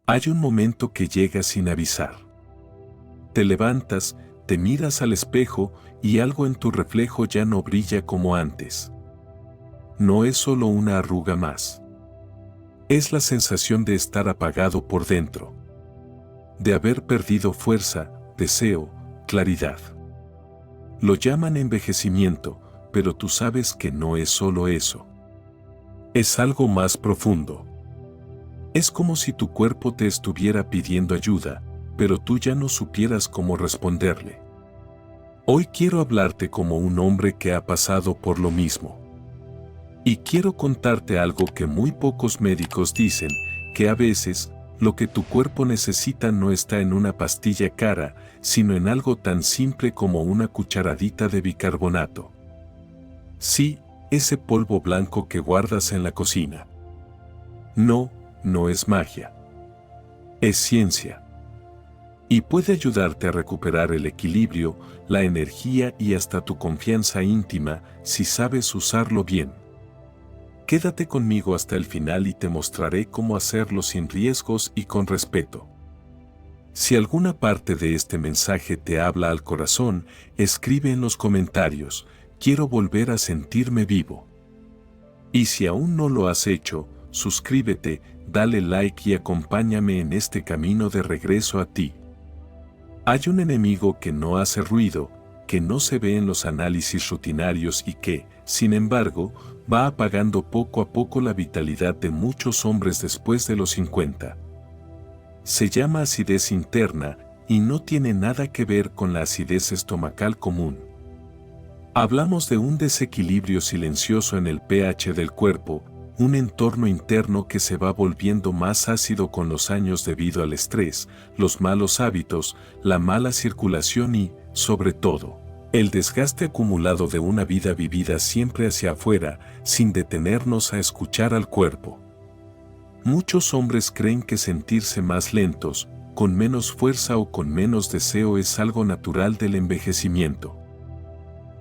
Hay un momento que llega sin avisar. Te levantas, te miras al espejo y algo en tu reflejo ya no brilla como antes. No es solo una arruga más. Es la sensación de estar apagado por dentro. De haber perdido fuerza, deseo, claridad. Lo llaman envejecimiento, pero tú sabes que no es solo eso. Es algo más profundo. Es como si tu cuerpo te estuviera pidiendo ayuda, pero tú ya no supieras cómo responderle. Hoy quiero hablarte como un hombre que ha pasado por lo mismo. Y quiero contarte algo que muy pocos médicos dicen, que a veces, lo que tu cuerpo necesita no está en una pastilla cara, sino en algo tan simple como una cucharadita de bicarbonato. Sí, ese polvo blanco que guardas en la cocina. No, no es magia. Es ciencia. Y puede ayudarte a recuperar el equilibrio, la energía y hasta tu confianza íntima si sabes usarlo bien. Quédate conmigo hasta el final y te mostraré cómo hacerlo sin riesgos y con respeto. Si alguna parte de este mensaje te habla al corazón, escribe en los comentarios, quiero volver a sentirme vivo. Y si aún no lo has hecho, suscríbete, dale like y acompáñame en este camino de regreso a ti. Hay un enemigo que no hace ruido, que no se ve en los análisis rutinarios y que, sin embargo, va apagando poco a poco la vitalidad de muchos hombres después de los 50. Se llama acidez interna y no tiene nada que ver con la acidez estomacal común. Hablamos de un desequilibrio silencioso en el pH del cuerpo, un entorno interno que se va volviendo más ácido con los años debido al estrés, los malos hábitos, la mala circulación y, sobre todo, el desgaste acumulado de una vida vivida siempre hacia afuera, sin detenernos a escuchar al cuerpo. Muchos hombres creen que sentirse más lentos, con menos fuerza o con menos deseo es algo natural del envejecimiento.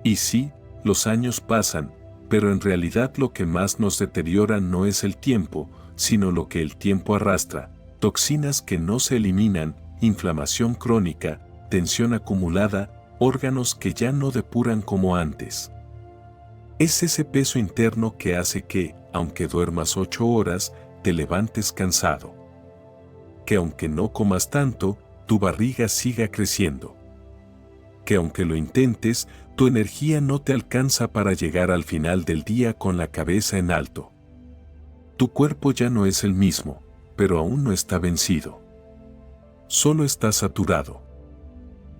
Y sí, los años pasan, pero en realidad lo que más nos deteriora no es el tiempo, sino lo que el tiempo arrastra, toxinas que no se eliminan, inflamación crónica, tensión acumulada, órganos que ya no depuran como antes. Es ese peso interno que hace que, aunque duermas 8 horas, te levantes cansado. Que aunque no comas tanto, tu barriga siga creciendo. Que aunque lo intentes, tu energía no te alcanza para llegar al final del día con la cabeza en alto. Tu cuerpo ya no es el mismo, pero aún no está vencido. Solo está saturado.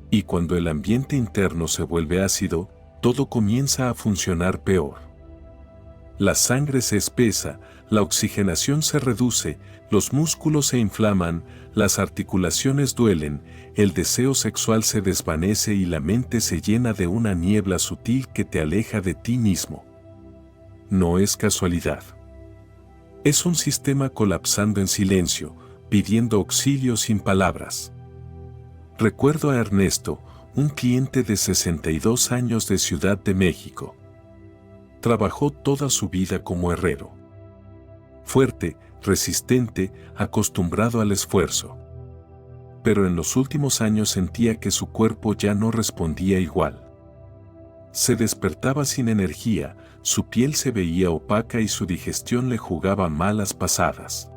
Y cuando el ambiente interno se vuelve ácido, todo comienza a funcionar peor. La sangre se espesa, la oxigenación se reduce, los músculos se inflaman, las articulaciones duelen, el deseo sexual se desvanece y la mente se llena de una niebla sutil que te aleja de ti mismo. No es casualidad. Es un sistema colapsando en silencio, pidiendo auxilio sin palabras. Recuerdo a Ernesto, un cliente de 62 años de Ciudad de México. Trabajó toda su vida como herrero. Fuerte, resistente, acostumbrado al esfuerzo. Pero en los últimos años sentía que su cuerpo ya no respondía igual. Se despertaba sin energía, su piel se veía opaca y su digestión le jugaba malas pasadas.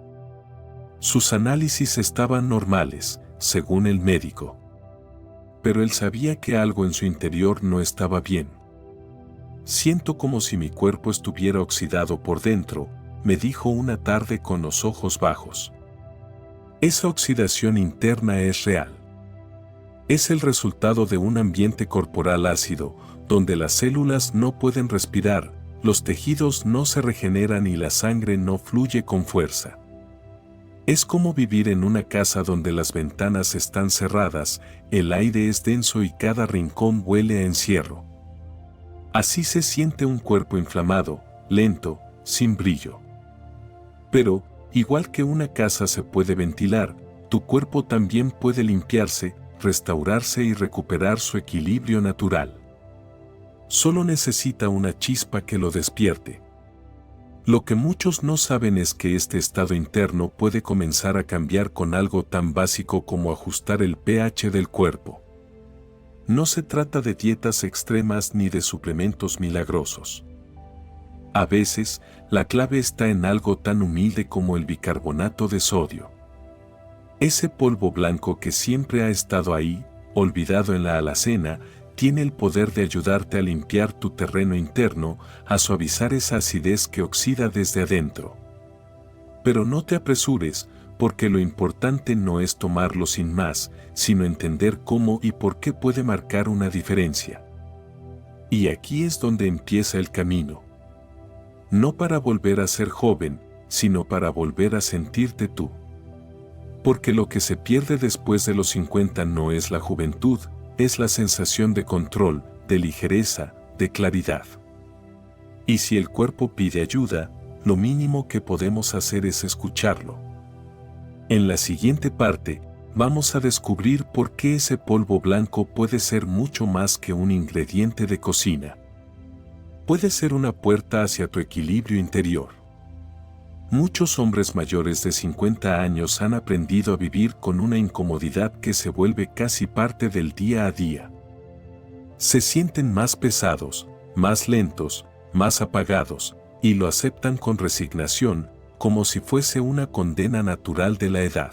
Sus análisis estaban normales, según el médico. Pero él sabía que algo en su interior no estaba bien. Siento como si mi cuerpo estuviera oxidado por dentro, me dijo una tarde con los ojos bajos. Esa oxidación interna es real. Es el resultado de un ambiente corporal ácido, donde las células no pueden respirar, los tejidos no se regeneran y la sangre no fluye con fuerza. Es como vivir en una casa donde las ventanas están cerradas, el aire es denso y cada rincón huele a encierro. Así se siente un cuerpo inflamado, lento, sin brillo. Pero, igual que una casa se puede ventilar, tu cuerpo también puede limpiarse, restaurarse y recuperar su equilibrio natural. Solo necesita una chispa que lo despierte. Lo que muchos no saben es que este estado interno puede comenzar a cambiar con algo tan básico como ajustar el pH del cuerpo. No se trata de dietas extremas ni de suplementos milagrosos. A veces, la clave está en algo tan humilde como el bicarbonato de sodio. Ese polvo blanco que siempre ha estado ahí, olvidado en la alacena, tiene el poder de ayudarte a limpiar tu terreno interno, a suavizar esa acidez que oxida desde adentro. Pero no te apresures, porque lo importante no es tomarlo sin más, sino entender cómo y por qué puede marcar una diferencia. Y aquí es donde empieza el camino. No para volver a ser joven, sino para volver a sentirte tú. Porque lo que se pierde después de los 50 no es la juventud, es la sensación de control, de ligereza, de claridad. Y si el cuerpo pide ayuda, lo mínimo que podemos hacer es escucharlo. En la siguiente parte, vamos a descubrir por qué ese polvo blanco puede ser mucho más que un ingrediente de cocina. Puede ser una puerta hacia tu equilibrio interior. Muchos hombres mayores de 50 años han aprendido a vivir con una incomodidad que se vuelve casi parte del día a día. Se sienten más pesados, más lentos, más apagados, y lo aceptan con resignación, como si fuese una condena natural de la edad.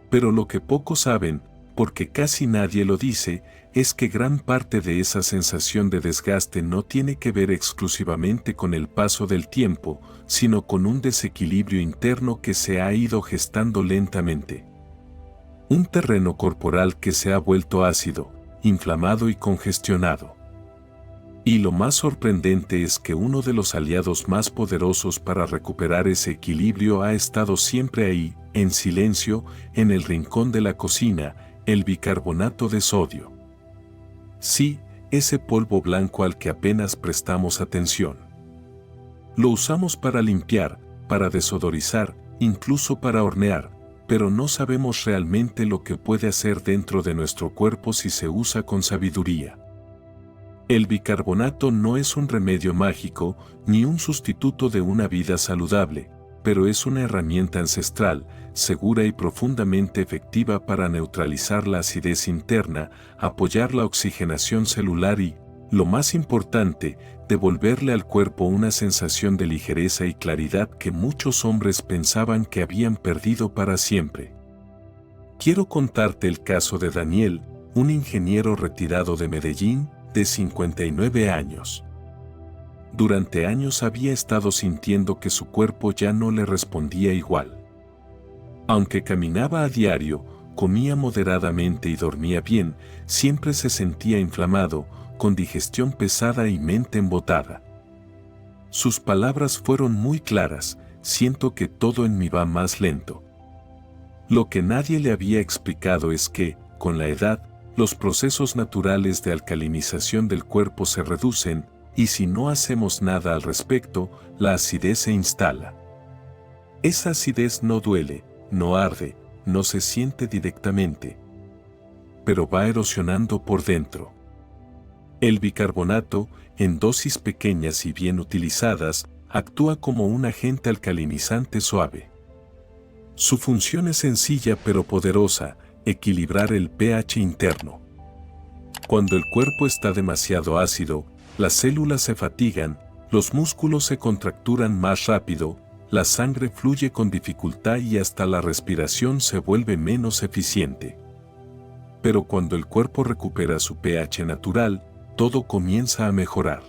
Pero lo que pocos saben, porque casi nadie lo dice, es que gran parte de esa sensación de desgaste no tiene que ver exclusivamente con el paso del tiempo, sino con un desequilibrio interno que se ha ido gestando lentamente. Un terreno corporal que se ha vuelto ácido, inflamado y congestionado. Y lo más sorprendente es que uno de los aliados más poderosos para recuperar ese equilibrio ha estado siempre ahí, en silencio, en el rincón de la cocina, el bicarbonato de sodio. Sí, ese polvo blanco al que apenas prestamos atención. Lo usamos para limpiar, para desodorizar, incluso para hornear, pero no sabemos realmente lo que puede hacer dentro de nuestro cuerpo si se usa con sabiduría. El bicarbonato no es un remedio mágico, ni un sustituto de una vida saludable, pero es una herramienta ancestral, segura y profundamente efectiva para neutralizar la acidez interna, apoyar la oxigenación celular y, lo más importante, devolverle al cuerpo una sensación de ligereza y claridad que muchos hombres pensaban que habían perdido para siempre. Quiero contarte el caso de Daniel, un ingeniero retirado de Medellín, de 59 años. Durante años había estado sintiendo que su cuerpo ya no le respondía igual. Aunque caminaba a diario, comía moderadamente y dormía bien, siempre se sentía inflamado, con digestión pesada y mente embotada. Sus palabras fueron muy claras: siento que todo en mí va más lento. Lo que nadie le había explicado es que, con la edad, los procesos naturales de alcalinización del cuerpo se reducen, y si no hacemos nada al respecto, la acidez se instala. Esa acidez no duele, no arde, no se siente directamente, pero va erosionando por dentro. El bicarbonato, en dosis pequeñas y bien utilizadas, actúa como un agente alcalinizante suave. Su función es sencilla pero poderosa: equilibrar el pH interno. Cuando el cuerpo está demasiado ácido, las células se fatigan, los músculos se contracturan más rápido, la sangre fluye con dificultad y hasta la respiración se vuelve menos eficiente. Pero cuando el cuerpo recupera su pH natural, todo comienza a mejorar.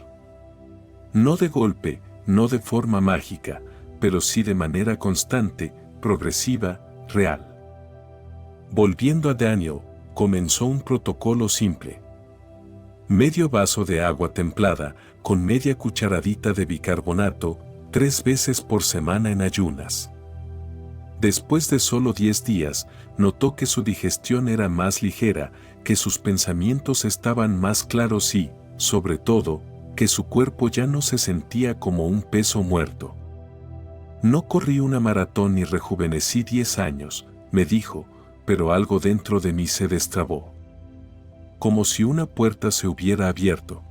No de golpe, no de forma mágica, pero sí de manera constante, progresiva, real. Volviendo a Daniel, comenzó un protocolo simple. Medio vaso de agua templada, con media cucharadita de bicarbonato, 3 veces por semana en ayunas. Después de solo 10 días, notó que su digestión era más ligera, que sus pensamientos estaban más claros y, sobre todo, que su cuerpo ya no se sentía como un peso muerto. No corrí una maratón ni rejuvenecí 10 años, me dijo, pero algo dentro de mí se destrabó. Como si una puerta se hubiera abierto.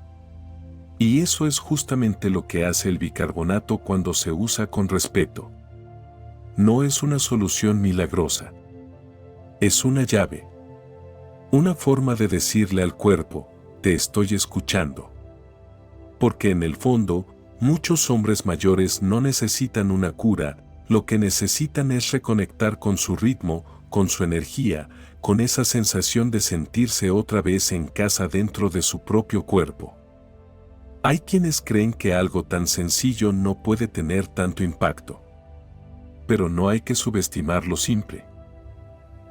Y eso es justamente lo que hace el bicarbonato cuando se usa con respeto. No es una solución milagrosa. Es una llave. Una forma de decirle al cuerpo, te estoy escuchando. Porque en el fondo, muchos hombres mayores no necesitan una cura, lo que necesitan es reconectar con su ritmo, con su energía, con esa sensación de sentirse otra vez en casa dentro de su propio cuerpo. Hay quienes creen que algo tan sencillo no puede tener tanto impacto. Pero no hay que subestimar lo simple.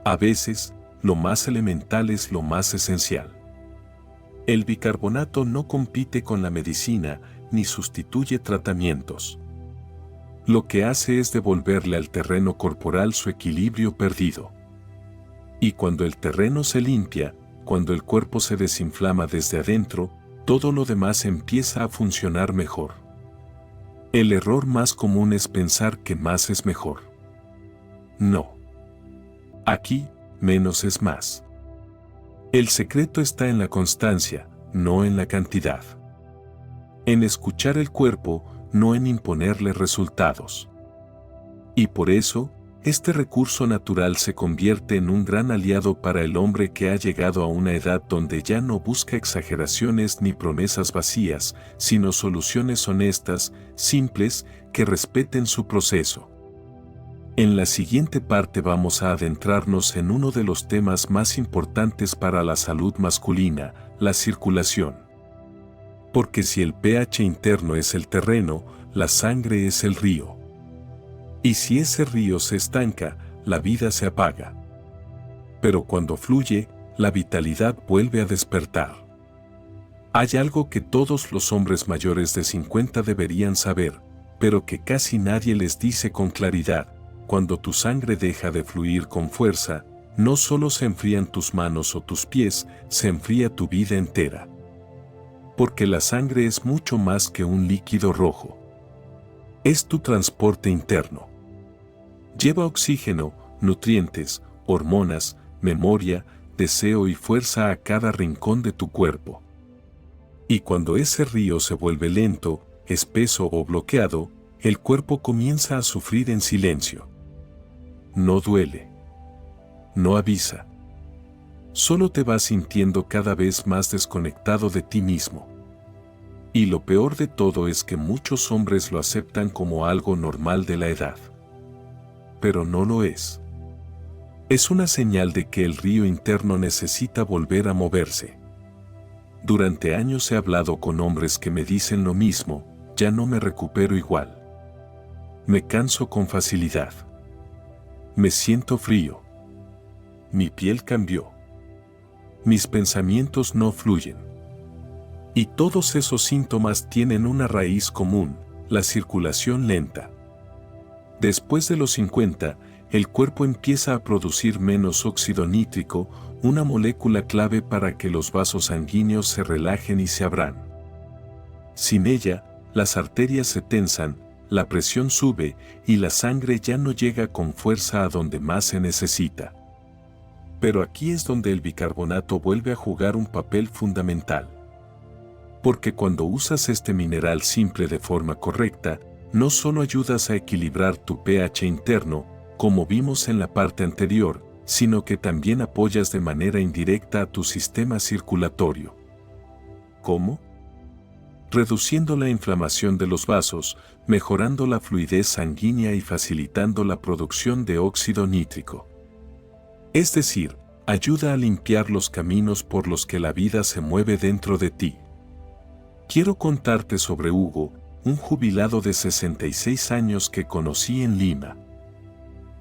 A veces, lo más elemental es lo más esencial. El bicarbonato no compite con la medicina ni sustituye tratamientos. Lo que hace es devolverle al terreno corporal su equilibrio perdido. Y cuando el terreno se limpia, cuando el cuerpo se desinflama desde adentro, todo lo demás empieza a funcionar mejor. El error más común es pensar que más es mejor. No. Aquí, menos es más. El secreto está en la constancia, no en la cantidad. En escuchar el cuerpo, no en imponerle resultados. Y por eso, este recurso natural se convierte en un gran aliado para el hombre que ha llegado a una edad donde ya no busca exageraciones ni promesas vacías, sino soluciones honestas, simples, que respeten su proceso. En la siguiente parte vamos a adentrarnos en uno de los temas más importantes para la salud masculina, la circulación. Porque si el pH interno es el terreno, la sangre es el río. Y si ese río se estanca, la vida se apaga. Pero cuando fluye, la vitalidad vuelve a despertar. Hay algo que todos los hombres mayores de 50 deberían saber, pero que casi nadie les dice con claridad. Cuando tu sangre deja de fluir con fuerza, no solo se enfrían tus manos o tus pies, se enfría tu vida entera. Porque la sangre es mucho más que un líquido rojo. Es tu transporte interno. Lleva oxígeno, nutrientes, hormonas, memoria, deseo y fuerza a cada rincón de tu cuerpo. Y cuando ese río se vuelve lento, espeso o bloqueado, el cuerpo comienza a sufrir en silencio. No duele. No avisa. Solo te vas sintiendo cada vez más desconectado de ti mismo. Y lo peor de todo es que muchos hombres lo aceptan como algo normal de la edad. Pero no lo es. Es una señal de que el río interno necesita volver a moverse. Durante años he hablado con hombres que me dicen lo mismo, ya no me recupero igual. Me canso con facilidad. Me siento frío. Mi piel cambió. Mis pensamientos no fluyen. Y todos esos síntomas tienen una raíz común, la circulación lenta. Después de los 50, el cuerpo empieza a producir menos óxido nítrico, una molécula clave para que los vasos sanguíneos se relajen y se abran. Sin ella, las arterias se tensan, la presión sube y la sangre ya no llega con fuerza a donde más se necesita. Pero aquí es donde el bicarbonato vuelve a jugar un papel fundamental. Porque cuando usas este mineral simple de forma correcta, no solo ayudas a equilibrar tu pH interno, como vimos en la parte anterior, sino que también apoyas de manera indirecta a tu sistema circulatorio. ¿Cómo? Reduciendo la inflamación de los vasos, mejorando la fluidez sanguínea y facilitando la producción de óxido nítrico. Es decir, ayuda a limpiar los caminos por los que la vida se mueve dentro de ti. Quiero contarte sobre Hugo, un jubilado de 66 años que conocí en Lima.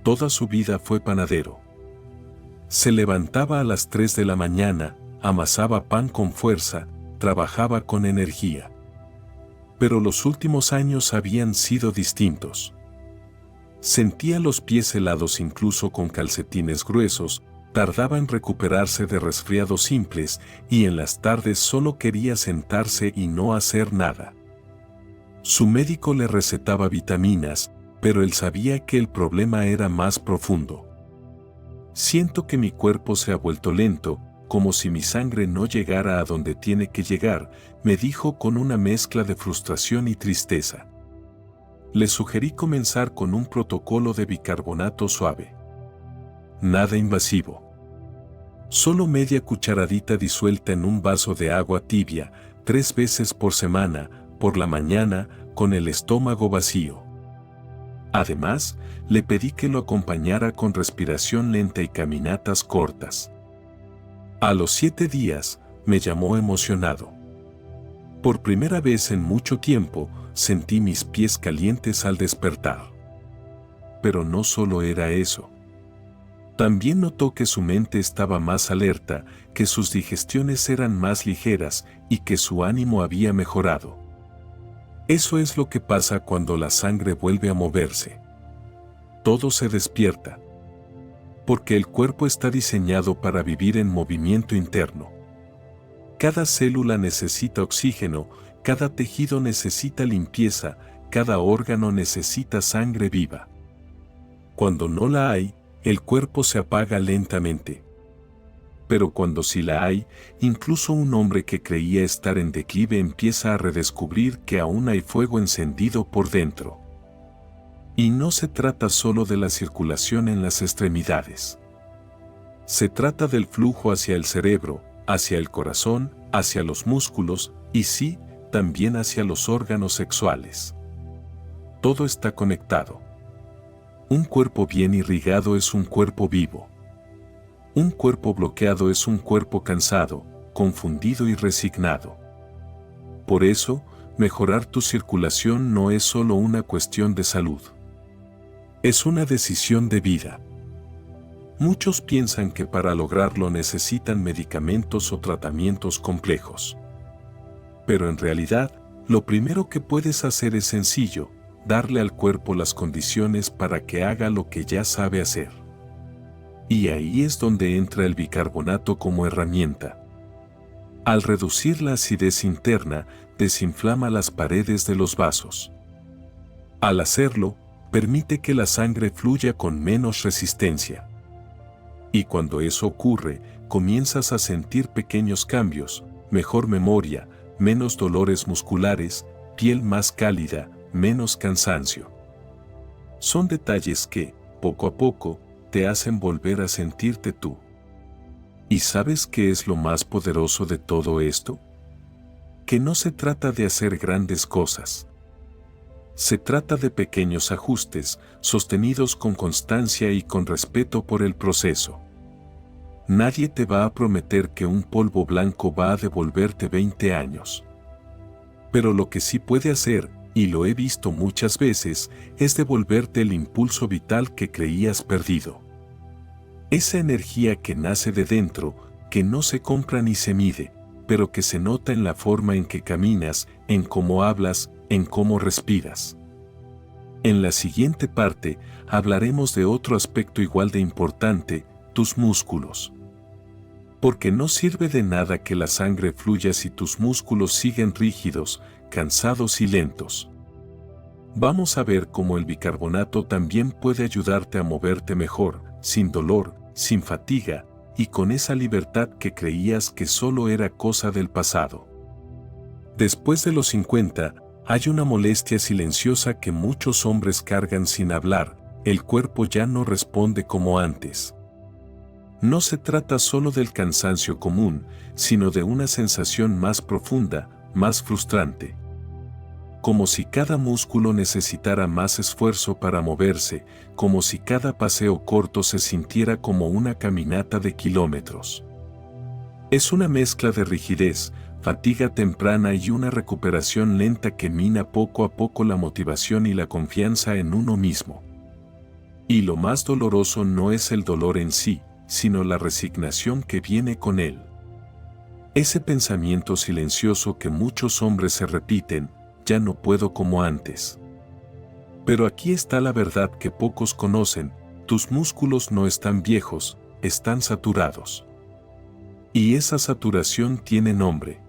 Toda su vida fue panadero. Se levantaba a las 3 de la mañana, amasaba pan con fuerza, trabajaba con energía. Pero los últimos años habían sido distintos. Sentía los pies helados incluso con calcetines gruesos, tardaba en recuperarse de resfriados simples y en las tardes solo quería sentarse y no hacer nada. Su médico le recetaba vitaminas, pero él sabía que el problema era más profundo. Siento que mi cuerpo se ha vuelto lento, como si mi sangre no llegara a donde tiene que llegar, me dijo con una mezcla de frustración y tristeza. Le sugerí comenzar con un protocolo de bicarbonato suave. Nada invasivo. Solo media cucharadita disuelta en un vaso de agua tibia, 3 veces por semana, por la mañana, con el estómago vacío. Además, le pedí que lo acompañara con respiración lenta y caminatas cortas. A los 7 días, me llamó emocionado. Por primera vez en mucho tiempo, sentí mis pies calientes al despertar. Pero no solo era eso. También notó que su mente estaba más alerta, que sus digestiones eran más ligeras y que su ánimo había mejorado. Eso es lo que pasa cuando la sangre vuelve a moverse. Todo se despierta. Porque el cuerpo está diseñado para vivir en movimiento interno. Cada célula necesita oxígeno, cada tejido necesita limpieza, cada órgano necesita sangre viva. Cuando no la hay, el cuerpo se apaga lentamente. Pero cuando sí la hay, incluso un hombre que creía estar en declive empieza a redescubrir que aún hay fuego encendido por dentro. Y no se trata solo de la circulación en las extremidades. Se trata del flujo hacia el cerebro, hacia el corazón, hacia los músculos y sí, también hacia los órganos sexuales. Todo está conectado. Un cuerpo bien irrigado es un cuerpo vivo. Un cuerpo bloqueado es un cuerpo cansado, confundido y resignado. Por eso, mejorar tu circulación no es solo una cuestión de salud. Es una decisión de vida. Muchos piensan que para lograrlo necesitan medicamentos o tratamientos complejos. Pero en realidad, lo primero que puedes hacer es sencillo, darle al cuerpo las condiciones para que haga lo que ya sabe hacer. Y ahí es donde entra el bicarbonato como herramienta. Al reducir la acidez interna, desinflama las paredes de los vasos. Al hacerlo, permite que la sangre fluya con menos resistencia. Y cuando eso ocurre, comienzas a sentir pequeños cambios, mejor memoria, menos dolores musculares, piel más cálida, menos cansancio. Son detalles que, poco a poco, te hacen volver a sentirte tú. ¿Y sabes qué es lo más poderoso de todo esto? Que no se trata de hacer grandes cosas. Se trata de pequeños ajustes, sostenidos con constancia y con respeto por el proceso. Nadie te va a prometer que un polvo blanco va a devolverte 20 años. Pero lo que sí puede hacer, y lo he visto muchas veces, es devolverte el impulso vital que creías perdido. Esa energía que nace de dentro, que no se compra ni se mide, pero que se nota en la forma en que caminas, en cómo hablas, en cómo respiras. En la siguiente parte, hablaremos de otro aspecto igual de importante, tus músculos. Porque no sirve de nada que la sangre fluya si tus músculos siguen rígidos, cansados y lentos. Vamos a ver cómo el bicarbonato también puede ayudarte a moverte mejor, sin dolor, sin fatiga, y con esa libertad que creías que solo era cosa del pasado. Después de los 50, hay una molestia silenciosa que muchos hombres cargan sin hablar, el cuerpo ya no responde como antes. No se trata solo del cansancio común, sino de una sensación más profunda, más frustrante. Como si cada músculo necesitara más esfuerzo para moverse, como si cada paseo corto se sintiera como una caminata de kilómetros. Es una mezcla de rigidez, fatiga temprana y una recuperación lenta que mina poco a poco la motivación y la confianza en uno mismo. Y lo más doloroso no es el dolor en sí, sino la resignación que viene con él. Ese pensamiento silencioso que muchos hombres se repiten, ya no puedo como antes. Pero aquí está la verdad que pocos conocen, tus músculos no están viejos, están saturados. Y esa saturación tiene nombre.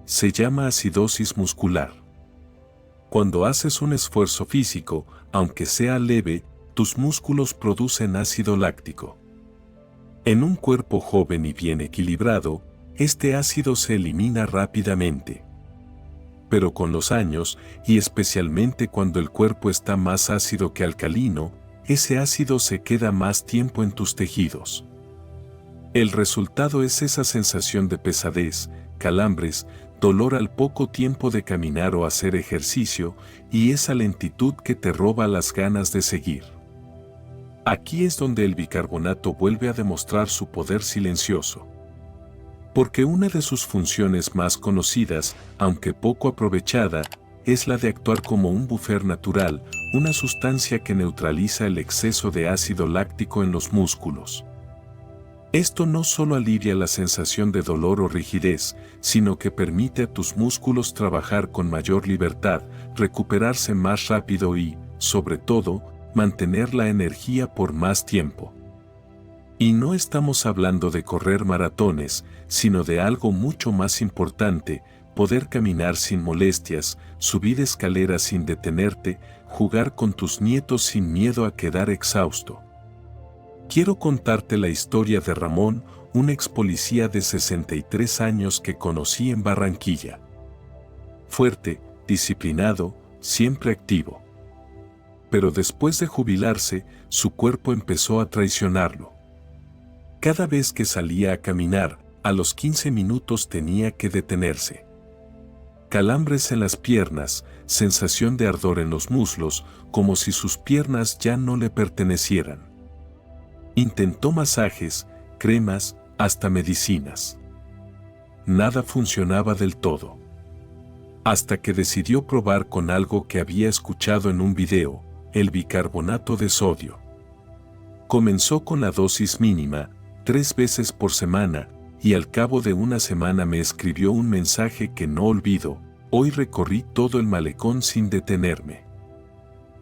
Se llama acidosis muscular. Cuando haces un esfuerzo físico, aunque sea leve, tus músculos producen ácido láctico. En un cuerpo joven y bien equilibrado, este ácido se elimina rápidamente. Pero con los años, y especialmente cuando el cuerpo está más ácido que alcalino, ese ácido se queda más tiempo en tus tejidos. El resultado es esa sensación de pesadez, calambres, dolor al poco tiempo de caminar o hacer ejercicio, y esa lentitud que te roba las ganas de seguir. Aquí es donde el bicarbonato vuelve a demostrar su poder silencioso. Porque una de sus funciones más conocidas, aunque poco aprovechada, es la de actuar como un buffer natural, una sustancia que neutraliza el exceso de ácido láctico en los músculos. Esto no solo alivia la sensación de dolor o rigidez, sino que permite a tus músculos trabajar con mayor libertad, recuperarse más rápido y, sobre todo, mantener la energía por más tiempo. Y no estamos hablando de correr maratones, sino de algo mucho más importante, poder caminar sin molestias, subir escaleras sin detenerte, jugar con tus nietos sin miedo a quedar exhausto. Quiero contarte la historia de Ramón, un ex policía de 63 años que conocí en Barranquilla. Fuerte, disciplinado, siempre activo. Pero después de jubilarse, su cuerpo empezó a traicionarlo. Cada vez que salía a caminar, a los 15 minutos tenía que detenerse. Calambres en las piernas, sensación de ardor en los muslos, como si sus piernas ya no le pertenecieran. Intentó masajes, cremas, hasta medicinas. Nada funcionaba del todo. Hasta que decidió probar con algo que había escuchado en un video, el bicarbonato de sodio. Comenzó con la dosis mínima, 3 veces por semana, y al cabo de una semana me escribió un mensaje que no olvido: hoy recorrí todo el malecón sin detenerme.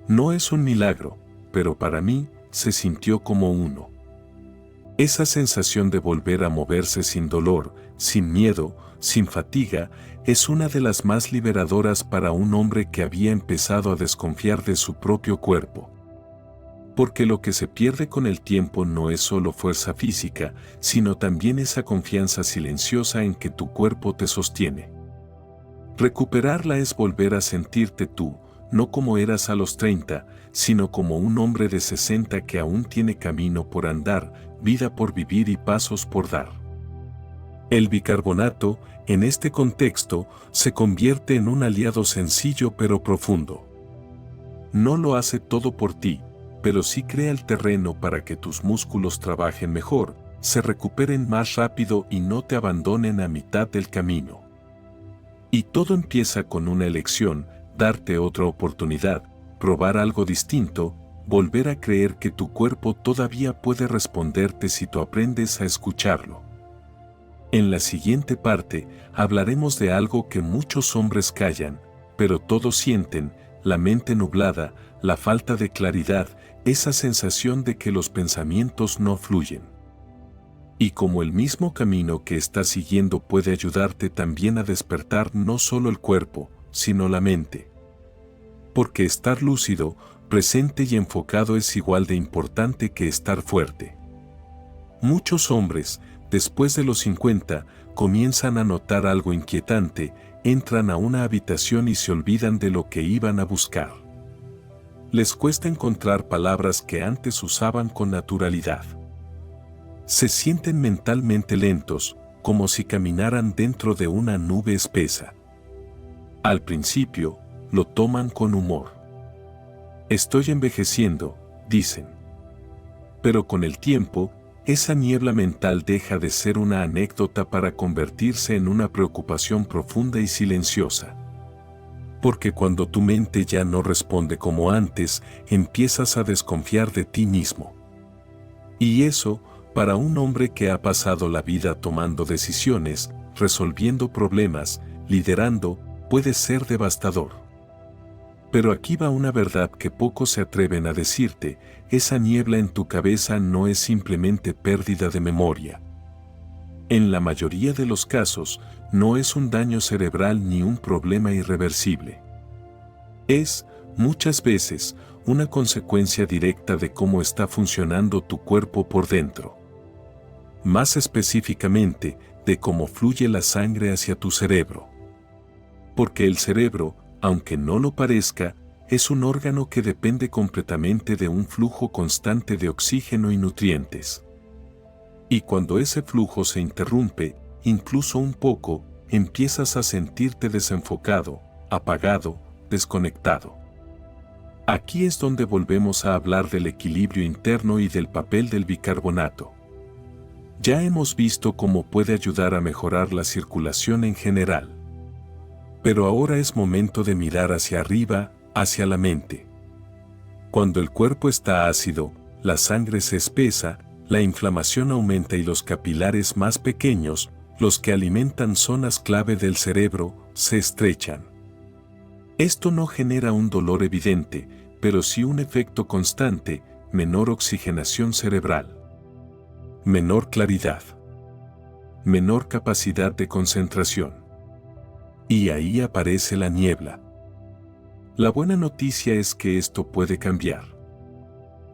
No es un milagro, pero para mí, se sintió como uno. Esa sensación de volver a moverse sin dolor, sin miedo, sin fatiga, es una de las más liberadoras para un hombre que había empezado a desconfiar de su propio cuerpo. Porque lo que se pierde con el tiempo no es solo fuerza física, sino también esa confianza silenciosa en que tu cuerpo te sostiene. Recuperarla es volver a sentirte tú, no como eras a los 30, sino como un hombre de 60 que aún tiene camino por andar, vida por vivir y pasos por dar. El bicarbonato, en este contexto, se convierte en un aliado sencillo pero profundo. No lo hace todo por ti, pero sí crea el terreno para que tus músculos trabajen mejor, se recuperen más rápido y no te abandonen a mitad del camino. Y todo empieza con una elección: darte otra oportunidad, probar algo distinto, volver a creer que tu cuerpo todavía puede responderte si tú aprendes a escucharlo. En la siguiente parte, hablaremos de algo que muchos hombres callan, pero todos sienten: la mente nublada, la falta de claridad, esa sensación de que los pensamientos no fluyen. Y como el mismo camino que estás siguiendo puede ayudarte también a despertar no solo el cuerpo, sino la mente. Porque estar lúcido, presente y enfocado es igual de importante que estar fuerte. Muchos hombres, después de los 50, comienzan a notar algo inquietante, entran a una habitación y se olvidan de lo que iban a buscar. Les cuesta encontrar palabras que antes usaban con naturalidad. Se sienten mentalmente lentos, como si caminaran dentro de una nube espesa. Al principio, lo toman con humor. Estoy envejeciendo, dicen. Pero con el tiempo, esa niebla mental deja de ser una anécdota para convertirse en una preocupación profunda y silenciosa. Porque cuando tu mente ya no responde como antes, empiezas a desconfiar de ti mismo. Y eso, para un hombre que ha pasado la vida tomando decisiones, resolviendo problemas, liderando, puede ser devastador. Pero aquí va una verdad que pocos se atreven a decirte: esa niebla en tu cabeza no es simplemente pérdida de memoria. En la mayoría de los casos, no es un daño cerebral ni un problema irreversible. Es, muchas veces, una consecuencia directa de cómo está funcionando tu cuerpo por dentro. más específicamente, de cómo fluye la sangre hacia tu cerebro. Porque el cerebro, aunque no lo parezca, es un órgano que depende completamente de un flujo constante de oxígeno y nutrientes. Y cuando ese flujo se interrumpe, incluso un poco, empiezas a sentirte desenfocado, apagado, desconectado. Aquí es donde volvemos a hablar del equilibrio interno y del papel del bicarbonato. Ya hemos visto cómo puede ayudar a mejorar la circulación en general. Pero ahora es momento de mirar hacia arriba, hacia la mente. Cuando el cuerpo está ácido, la sangre se espesa, la inflamación aumenta y los capilares más pequeños, los que alimentan zonas clave del cerebro, se estrechan. Esto no genera un dolor evidente, pero sí un efecto constante, menor oxigenación cerebral, menor claridad, menor capacidad de concentración. Y ahí aparece la niebla. La buena noticia es que esto puede cambiar.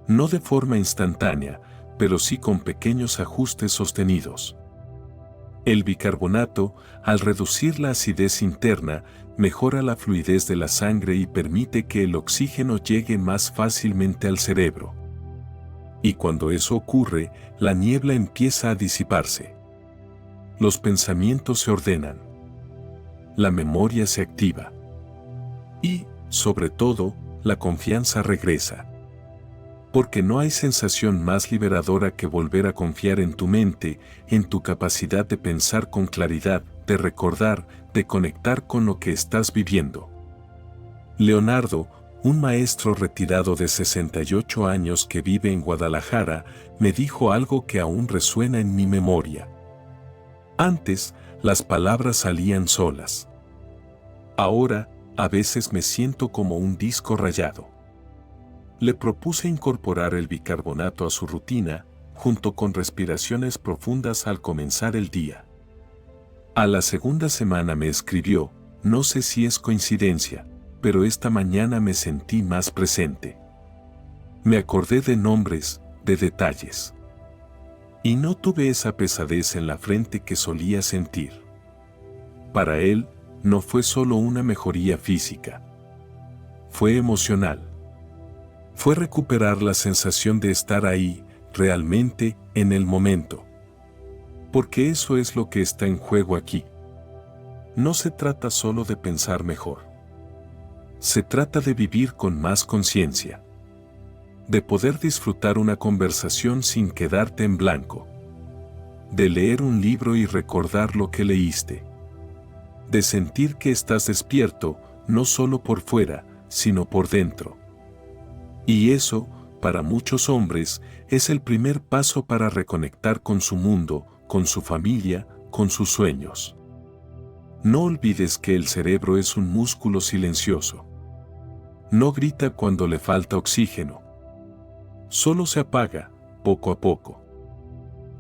No de forma instantánea, pero sí con pequeños ajustes sostenidos. El bicarbonato, al reducir la acidez interna, mejora la fluidez de la sangre y permite que el oxígeno llegue más fácilmente al cerebro. Y cuando eso ocurre, la niebla empieza a disiparse. Los pensamientos se ordenan. La memoria se activa. Y, sobre todo, la confianza regresa. Porque no hay sensación más liberadora que volver a confiar en tu mente, en tu capacidad de pensar con claridad, de recordar, de conectar con lo que estás viviendo. Leonardo, un maestro retirado de 68 años que vive en Guadalajara, me dijo algo que aún resuena en mi memoria. Antes, las palabras salían solas. Ahora, a veces me siento como un disco rayado. Le propuse incorporar el bicarbonato a su rutina, junto con respiraciones profundas al comenzar el día. A la segunda semana me escribió, no sé si es coincidencia, pero esta mañana me sentí más presente. Me acordé de nombres, de detalles. Y no tuve esa pesadez en la frente que solía sentir. Para él, no fue solo una mejoría física. Fue emocional. Fue recuperar la sensación de estar ahí, realmente, en el momento. Porque eso es lo que está en juego aquí. No se trata solo de pensar mejor. Se trata de vivir con más conciencia. De poder disfrutar una conversación sin quedarte en blanco. De leer un libro y recordar lo que leíste. De sentir que estás despierto, no solo por fuera, sino por dentro. Y eso, para muchos hombres, es el primer paso para reconectar con su mundo, con su familia, con sus sueños. No olvides que el cerebro es un músculo silencioso. No grita cuando le falta oxígeno. Solo se apaga, poco a poco.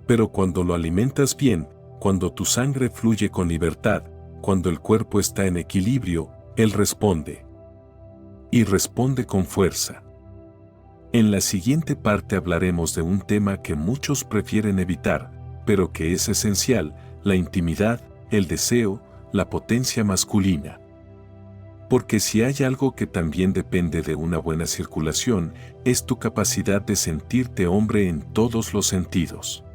Pero cuando lo alimentas bien, cuando tu sangre fluye con libertad, cuando el cuerpo está en equilibrio, él responde. Y responde con fuerza. En la siguiente parte hablaremos de un tema que muchos prefieren evitar, pero que es esencial, la intimidad, el deseo, la potencia masculina. Porque si hay algo que también depende de una buena circulación, es tu capacidad de sentirte hombre en todos los sentidos.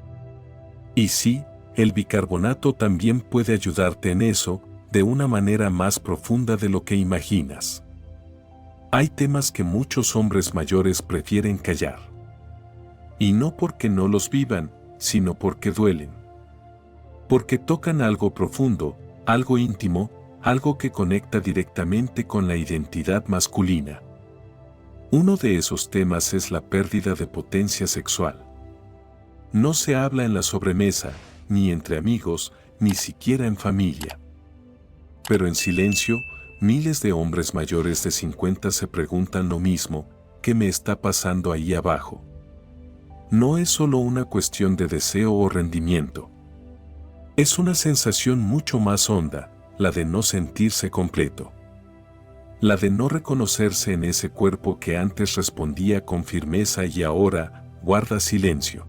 Y sí, el bicarbonato también puede ayudarte en eso, de una manera más profunda de lo que imaginas. Hay temas que muchos hombres mayores prefieren callar. Y no porque no los vivan, sino porque duelen. Porque tocan algo profundo, algo íntimo, algo que conecta directamente con la identidad masculina. Uno de esos temas es la pérdida de potencia sexual. No se habla en la sobremesa, ni entre amigos, ni siquiera en familia. Pero en silencio, miles de hombres mayores de 50 se preguntan lo mismo, ¿qué me está pasando ahí abajo? No es solo una cuestión de deseo o rendimiento. Es una sensación mucho más honda, la de no sentirse completo. La de no reconocerse en ese cuerpo que antes respondía con firmeza y ahora guarda silencio.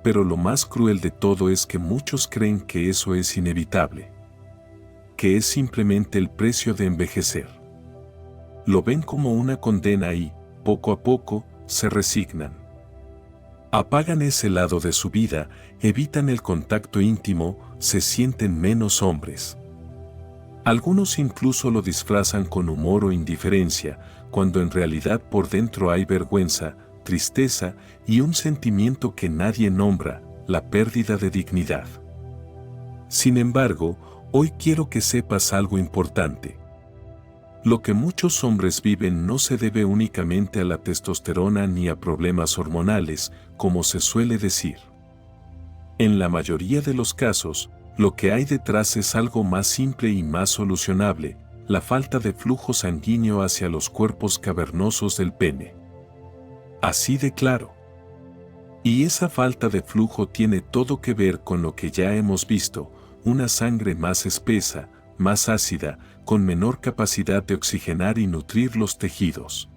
Pero lo más cruel de todo es que muchos creen que eso es inevitable, que es simplemente el precio de envejecer. Lo ven como una condena y, poco a poco, se resignan. Apagan ese lado de su vida, evitan el contacto íntimo, se sienten menos hombres. Algunos incluso lo disfrazan con humor o indiferencia, cuando en realidad por dentro hay vergüenza, tristeza y un sentimiento que nadie nombra, la pérdida de dignidad. Sin embargo, hoy quiero que sepas algo importante. Lo que muchos hombres viven no se debe únicamente a la testosterona ni a problemas hormonales, como se suele decir. En la mayoría de los casos, lo que hay detrás es algo más simple y más solucionable, la falta de flujo sanguíneo hacia los cuerpos cavernosos del pene. Así de claro. Y esa falta de flujo tiene todo que ver con lo que ya hemos visto, una sangre más espesa, más ácida, con menor capacidad de oxigenar y nutrir los tejidos.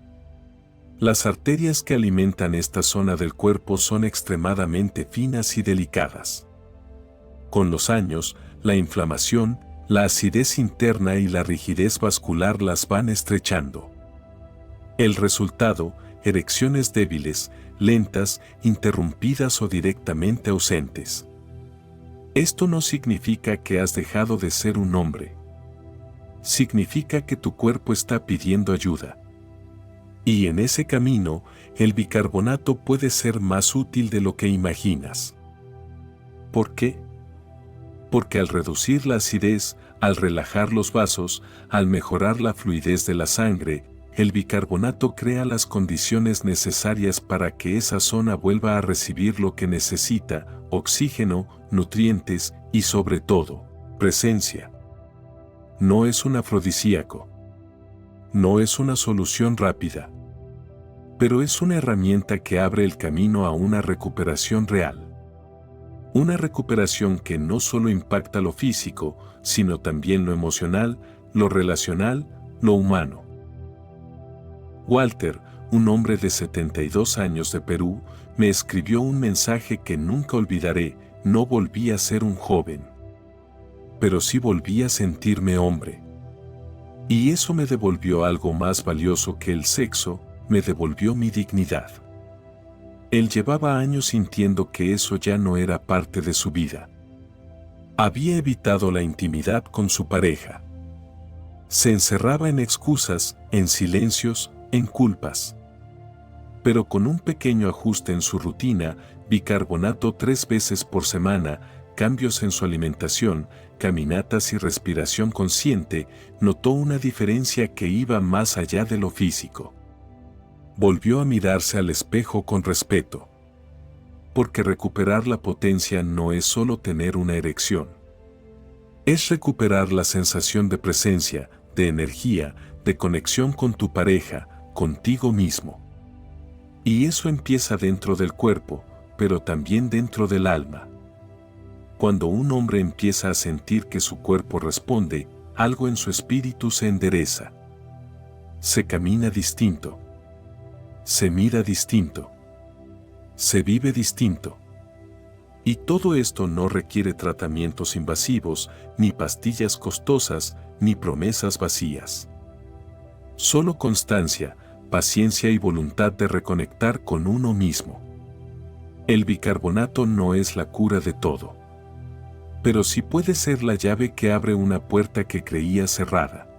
Las arterias que alimentan esta zona del cuerpo son extremadamente finas y delicadas. Con los años, la inflamación, la acidez interna y la rigidez vascular las van estrechando. El resultado, erecciones débiles, lentas, interrumpidas o directamente ausentes. Esto no significa que has dejado de ser un hombre. Significa que tu cuerpo está pidiendo ayuda. Y en ese camino, el bicarbonato puede ser más útil de lo que imaginas. ¿Por qué? Porque al reducir la acidez, al relajar los vasos, al mejorar la fluidez de la sangre, el bicarbonato crea las condiciones necesarias para que esa zona vuelva a recibir lo que necesita: oxígeno, nutrientes y sobre todo, presencia. No es un afrodisíaco. No es una solución rápida. Pero es una herramienta que abre el camino a una recuperación real. Una recuperación que no solo impacta lo físico, sino también lo emocional, lo relacional, lo humano. Walter, un hombre de 72 años de Perú, me escribió un mensaje que nunca olvidaré: no volví a ser un joven. Pero sí volví a sentirme hombre. Y eso me devolvió algo más valioso que el sexo, me devolvió mi dignidad. Él llevaba años sintiendo que eso ya no era parte de su vida. Había evitado la intimidad con su pareja. Se encerraba en excusas, en silencios, en culpas. Pero con un pequeño ajuste en su rutina, bicarbonato 3 veces por semana, cambios en su alimentación, caminatas y respiración consciente, notó una diferencia que iba más allá de lo físico. Volvió a mirarse al espejo con respeto. Porque recuperar la potencia no es solo tener una erección. Es recuperar la sensación de presencia, de energía, de conexión con tu pareja, contigo mismo. Y eso empieza dentro del cuerpo, pero también dentro del alma. Cuando un hombre empieza a sentir que su cuerpo responde, algo en su espíritu se endereza. Se camina distinto. Se mira distinto. Se vive distinto. Y todo esto no requiere tratamientos invasivos, ni pastillas costosas, ni promesas vacías. Solo constancia, paciencia y voluntad de reconectar con uno mismo. El bicarbonato no es la cura de todo. Pero sí puede ser la llave que abre una puerta que creía cerrada.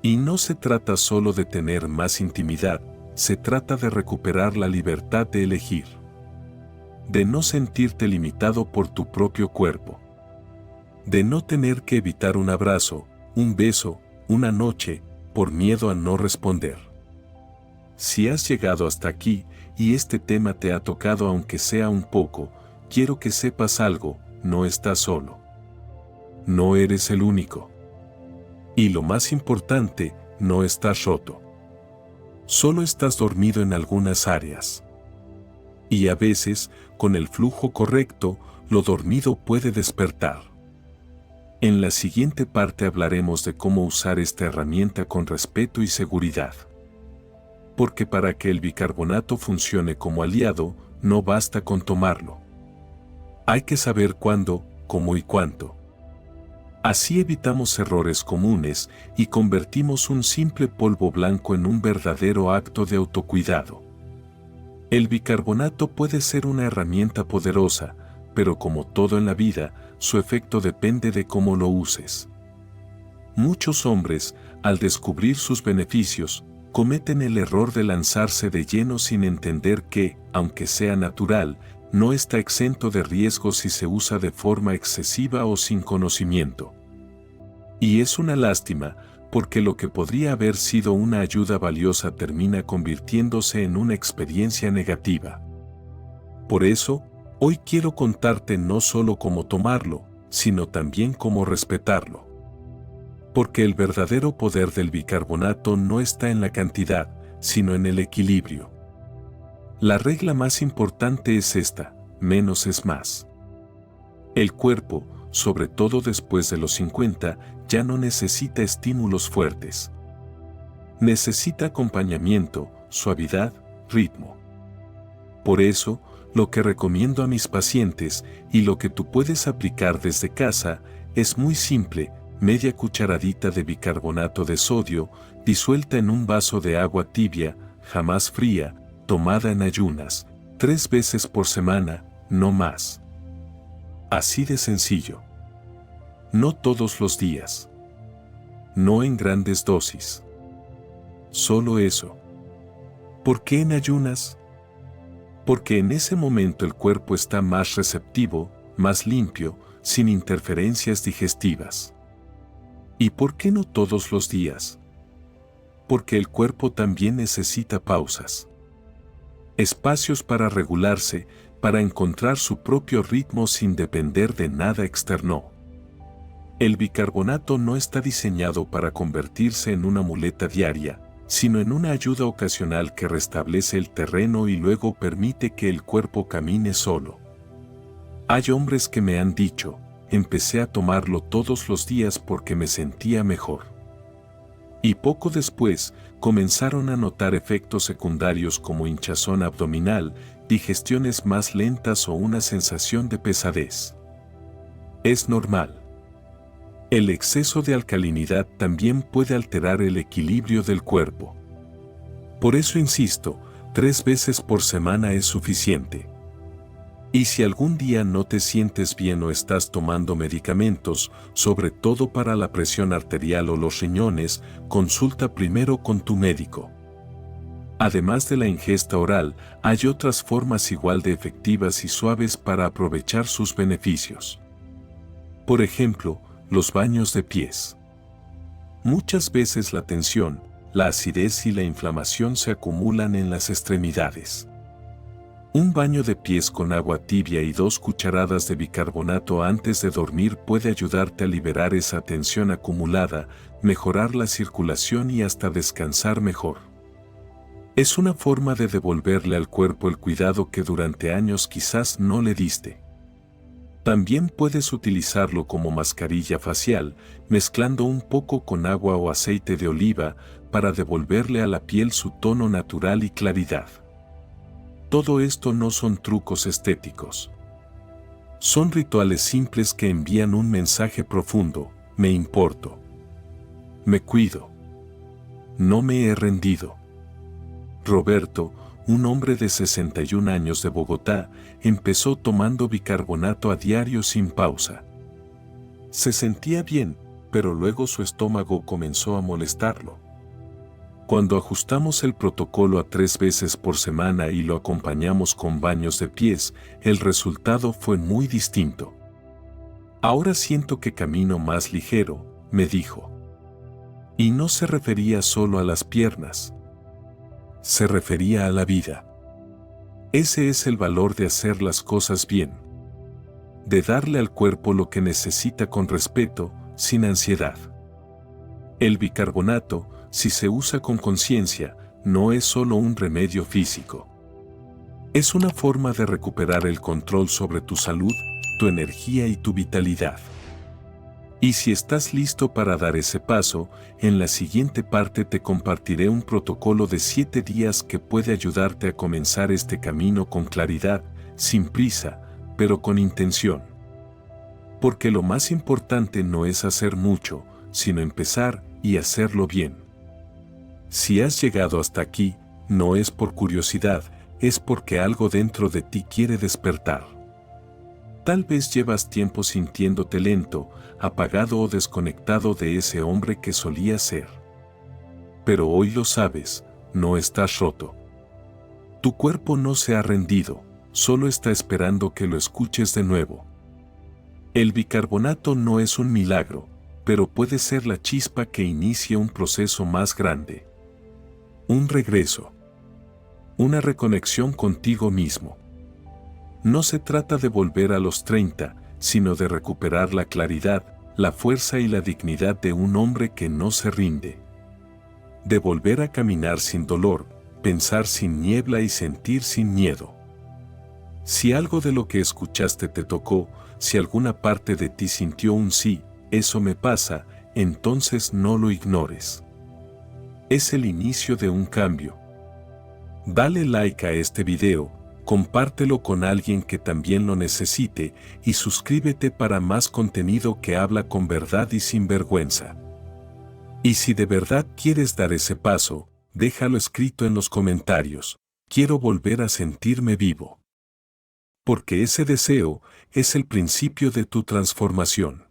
Y no se trata solo de tener más intimidad, se trata de recuperar la libertad de elegir. De no sentirte limitado por tu propio cuerpo. De no tener que evitar un abrazo, un beso, una noche, por miedo a no responder. Si has llegado hasta aquí y este tema te ha tocado aunque sea un poco, quiero que sepas algo: no estás solo. No eres el único. Y lo más importante, no estás roto. Solo estás dormido en algunas áreas. Y a veces, con el flujo correcto, lo dormido puede despertar. En la siguiente parte hablaremos de cómo usar esta herramienta con respeto y seguridad. Porque para que el bicarbonato funcione como aliado, no basta con tomarlo. Hay que saber cuándo, cómo y cuánto. Así evitamos errores comunes y convertimos un simple polvo blanco en un verdadero acto de autocuidado. El bicarbonato puede ser una herramienta poderosa, pero como todo en la vida, su efecto depende de cómo lo uses. Muchos hombres, al descubrir sus beneficios, cometen el error de lanzarse de lleno sin entender que, aunque sea natural, no está exento de riesgos si se usa de forma excesiva o sin conocimiento. Y es una lástima, porque lo que podría haber sido una ayuda valiosa termina convirtiéndose en una experiencia negativa. Por eso, hoy quiero contarte no solo cómo tomarlo, sino también cómo respetarlo. Porque el verdadero poder del bicarbonato no está en la cantidad, sino en el equilibrio. La regla más importante es esta: menos es más. El cuerpo, sobre todo después de los 50, ya no necesita estímulos fuertes. Necesita acompañamiento, suavidad, ritmo. Por eso, lo que recomiendo a mis pacientes y lo que tú puedes aplicar desde casa es muy simple: media cucharadita de bicarbonato de sodio disuelta en un vaso de agua tibia, jamás fría, tomada en ayunas, 3 veces por semana, no más. Así de sencillo. No todos los días. No en grandes dosis. Solo eso. ¿Por qué en ayunas? Porque en ese momento el cuerpo está más receptivo, más limpio, sin interferencias digestivas. ¿Y por qué no todos los días? Porque el cuerpo también necesita pausas. Espacios para regularse, para encontrar su propio ritmo sin depender de nada externo. El bicarbonato no está diseñado para convertirse en una muleta diaria, sino en una ayuda ocasional que restablece el terreno y luego permite que el cuerpo camine solo. Hay hombres que me han dicho: empecé a tomarlo todos los días porque me sentía mejor. Y poco después, comenzaron a notar efectos secundarios como hinchazón abdominal, digestiones más lentas o una sensación de pesadez. Es normal. El exceso de alcalinidad también puede alterar el equilibrio del cuerpo. Por eso insisto, 3 veces por semana es suficiente. Y si algún día no te sientes bien o estás tomando medicamentos, sobre todo para la presión arterial o los riñones, consulta primero con tu médico. Además de la ingesta oral, hay otras formas igual de efectivas y suaves para aprovechar sus beneficios. Por ejemplo, los baños de pies. Muchas veces la tensión, la acidez y la inflamación se acumulan en las extremidades. Un baño de pies con agua tibia y 2 cucharadas de bicarbonato antes de dormir puede ayudarte a liberar esa tensión acumulada, mejorar la circulación y hasta descansar mejor. Es una forma de devolverle al cuerpo el cuidado que durante años quizás no le diste. También puedes utilizarlo como mascarilla facial, mezclando un poco con agua o aceite de oliva para devolverle a la piel su tono natural y claridad. Todo esto no son trucos estéticos. Son rituales simples que envían un mensaje profundo: me importo. Me cuido. No me he rendido. Roberto, un hombre de 61 años de Bogotá, empezó tomando bicarbonato a diario sin pausa. Se sentía bien, pero luego su estómago comenzó a molestarlo. Cuando ajustamos el protocolo a 3 veces por semana y lo acompañamos con baños de pies, el resultado fue muy distinto. Ahora siento que camino más ligero, me dijo. Y no se refería solo a las piernas. Se refería a la vida. Ese es el valor de hacer las cosas bien. De darle al cuerpo lo que necesita con respeto, sin ansiedad. El bicarbonato, si se usa con conciencia, no es solo un remedio físico. Es una forma de recuperar el control sobre tu salud, tu energía y tu vitalidad. Y si estás listo para dar ese paso, en la siguiente parte te compartiré un protocolo de 7 días que puede ayudarte a comenzar este camino con claridad, sin prisa, pero con intención. Porque lo más importante no es hacer mucho, sino empezar y hacerlo bien. Si has llegado hasta aquí, no es por curiosidad, es porque algo dentro de ti quiere despertar. Tal vez llevas tiempo sintiéndote lento, apagado o desconectado de ese hombre que solías ser. Pero hoy lo sabes, no estás roto. Tu cuerpo no se ha rendido, solo está esperando que lo escuches de nuevo. El bicarbonato no es un milagro, pero puede ser la chispa que inicia un proceso más grande. Un regreso. Una reconexión contigo mismo. No se trata de volver a los 30, sino de recuperar la claridad, la fuerza y la dignidad de un hombre que no se rinde. De volver a caminar sin dolor, pensar sin niebla y sentir sin miedo. Si algo de lo que escuchaste te tocó, si alguna parte de ti sintió un sí, eso me pasa, entonces no lo ignores. Es el inicio de un cambio. Dale like a este video, compártelo con alguien que también lo necesite y suscríbete para más contenido que habla con verdad y sin vergüenza. Y si de verdad quieres dar ese paso, déjalo escrito en los comentarios. Quiero volver a sentirme vivo. Porque ese deseo es el principio de tu transformación.